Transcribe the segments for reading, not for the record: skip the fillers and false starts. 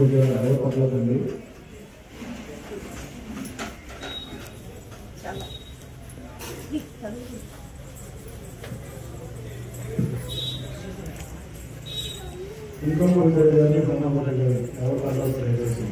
కొద్దిగా భయపడలేదండి. ఇంకొక గారిని కన్నమ్మ గారు ఎవరు కలవాలి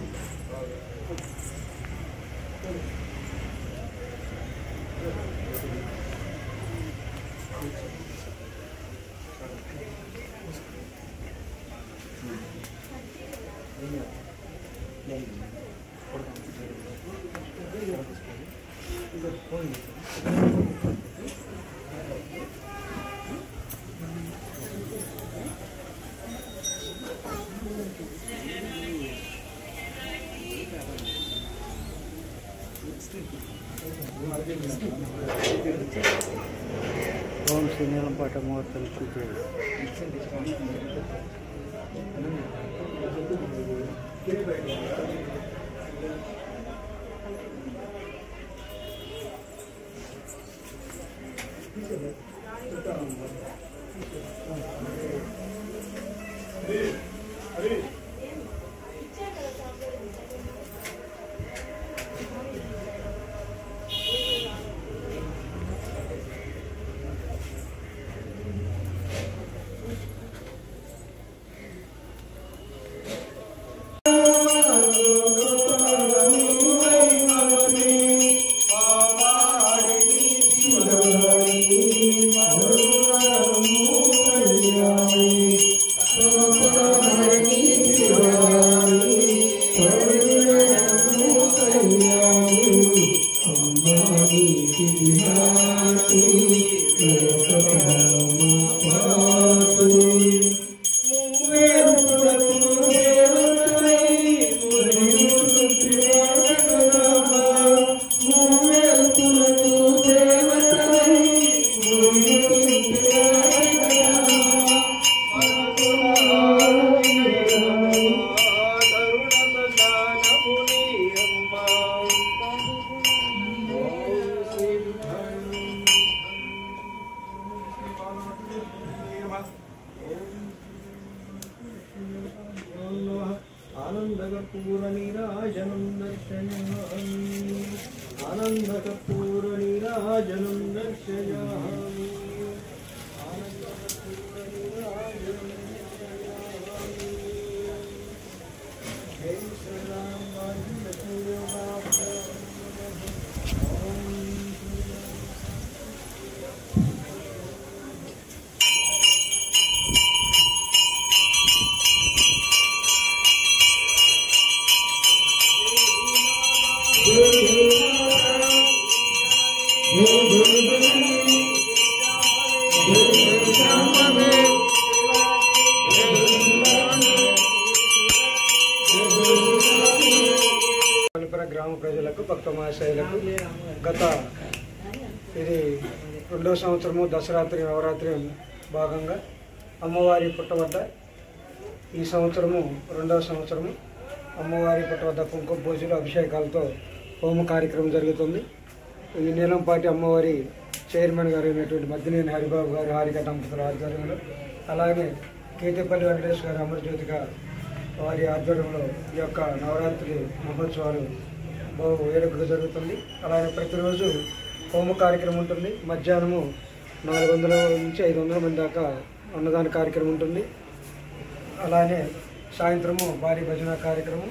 ఓం శ్రీ నీలంపాట ముహూర్తానికి आनंदकपूरनीराजनं दर्शयामि आनंदकपूरनीराजनं दर्शयामि आनंदकपूरनीराजनं दर्शयामि जय श्रीराम గ్రామ ప్రజలకు భక్త మహాశయులకు గత ఇది 2వ సంవత్సరము దసరాత్రి నవరాత్రి భాగంగా అమ్మవారి పుట్టవద్ద ఈ సంవత్సరము 2వ సంవత్సరము అమ్మవారి పుట్టవద్ద కుంకుమ పూజలు అభిషేకాలతో హోమ కార్యక్రమం జరుగుతుంది. ఈ నీలంపాటి అమ్మవారి చైర్మన్ గారు అయినటువంటి మద్దినేని హరిబాబు గారు హారిక దంపతుల ఆధ్వర్యంలో, అలాగే కేతిపల్లి వెంకటేష్ గారు అమరజ్యోతిక వారి ఆధ్వర్యంలో ఈ యొక్క నవరాత్రి మహోత్సవాలు బహు వేడుకగా జరుగుతుంది. అలాగే ప్రతిరోజు హోమ కార్యక్రమం ఉంటుంది. మధ్యాహ్నము 400 నుంచి 500 మంది దాకా అన్నదాన కార్యక్రమం ఉంటుంది. అలానే సాయంత్రము భారీ భజన కార్యక్రమం,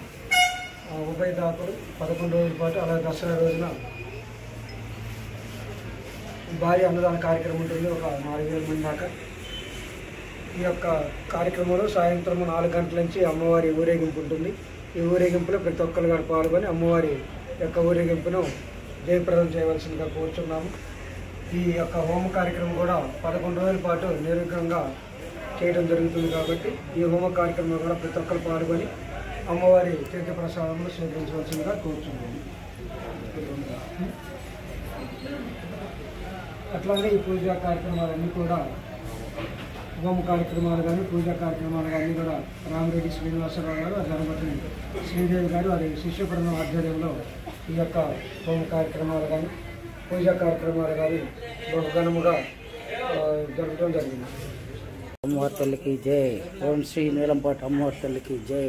ఉభయ దాతలు 11 రోజుల పాటు, అలాగే దసరా రోజున భారీ అన్నదాన కార్యక్రమం ఉంటుంది. ఒక 4000 మంది దాకా. ఈ యొక్క కార్యక్రమంలో సాయంత్రం 4 గంటల నుంచి అమ్మవారి ఊరేగింపు ఉంటుంది. ఈ ఊరేగింపులో ప్రతి ఒక్కరు గారు పాల్గొని అమ్మవారి యొక్క ఊరేగింపును జయప్రదం చేయవలసిందిగా కోరుచున్నాము. ఈ యొక్క హోమ కార్యక్రమం కూడా 11 రోజుల పాటు నిర్విఘ్నంగా చేయడం జరుగుతుంది. కాబట్టి ఈ హోమ కార్యక్రమంలో కూడా ప్రతి ఒక్కరు పాల్గొని అమ్మవారి తీర్థ ప్రసాదములు స్వీకరించవలసిందిగా కోరుచున్నాము. అట్లాగే ఈ పూజా కార్యక్రమాలన్నీ కూడా హోమ కార్యక్రమాలు కానీ పూజా కార్యక్రమాలు కానీ కూడా రామిరెడ్డి శ్రీనివాసరావు గారు, ధర్మపత్ని శ్రీదేవి గారు వారి శిష్యపూర్ణం ఆధ్వర్యంలో ఈ యొక్క హోమ కార్యక్రమాలు కానీ పూజా కార్యక్రమాలు కానీ బహుఘనముగా జరగడం జరిగింది. అమ్మవారి తల్లికి జై. ఓం శ్రీ నీలంపాట అమ్మవారి తల్లికి జై.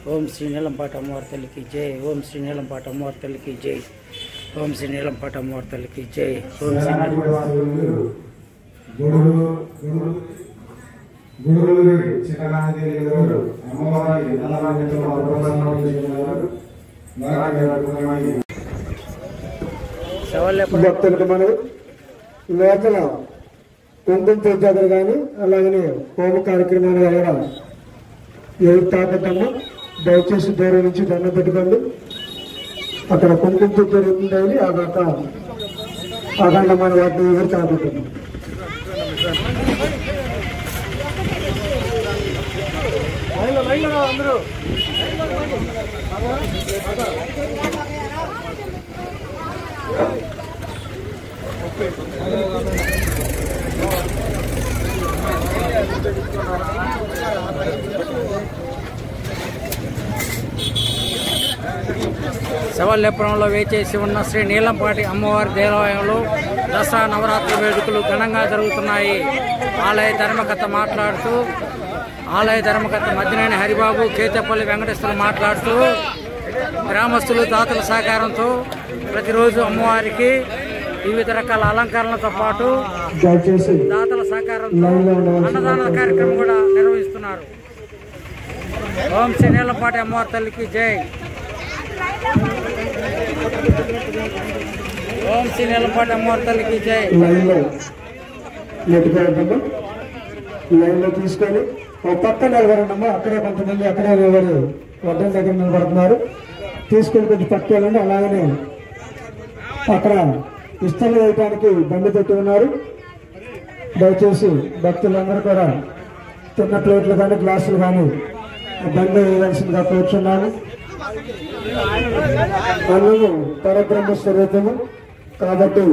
ఓం శ్రీ నీలంపాటి అమ్మవారి తల్లికి జై. ఓం శ్రీ నీలంపాటి అమ్మవారి తల్లికి జై. ఓం శ్రీ నీలంపాటి అమ్మవారి తల్లికి జై. ఓం శ్రీ భక్తులకు మనం లోపల కుంకుమ పూజలు కానీ అలాగనే హోమ కార్యక్రమాలు కూడా ఎవరు తాకట్టమ్మా దయచేసి దూరం నుంచి దండం పెట్టుకోండి. అక్కడ కుంకుమ పూజ జరుగుతుంది. అఖండమైన వాటిని ఎవరు తాకట్టండి. అందరూ శివల్యపురంలో వేచేసి ఉన్న శ్రీ నీలంపాటి అమ్మవారి దేవాలయంలో దసరా నవరాత్రి వేడుకలు ఘనంగా జరుగుతున్నాయి. ఆలయ ధర్మకర్త మాట్లాడుతూ మద్దినేని హరిబాబు, కేతపల్లి వెంకటేశ్వరులు మాట్లాడుతూ గ్రామస్తులు దాతల సహకారంతో ప్రతిరోజు అమ్మవారికి వివిధ రకాల అలంకరణలతో పాటు దాతల సహకారంతో అన్నదాన కార్యక్రమం కూడా నిర్వహిస్తున్నారు. ఓం శ్రీ నీలంపాటి అమ్మవారి తల్లికి జై. ఓం శ్రీ నీలంపాటి అమ్మవారి తల్లికి జై. లైన్ లో తీసుకొని ఒక పక్క నిలబడండమ్మా. అక్కడే కొంతమంది అక్కడే నిలబడి వడ్డం దగ్గర నిలబడుతున్నారు. తీసుకొని కొంచెం పక్క వెళ్ళండి. అలాగనే అక్కడ ఇష్టం వేయడానికి బండి పెట్టి ఉన్నారు. దయచేసి భక్తులందరూ కూడా తిన్న ప్లేట్లు కానీ గ్లాసులు కానీ బండి వేయవలసిందిగా కూర్చున్నాను. అన్నము పరబ్రహ్మ స్వరూపము కాబట్టి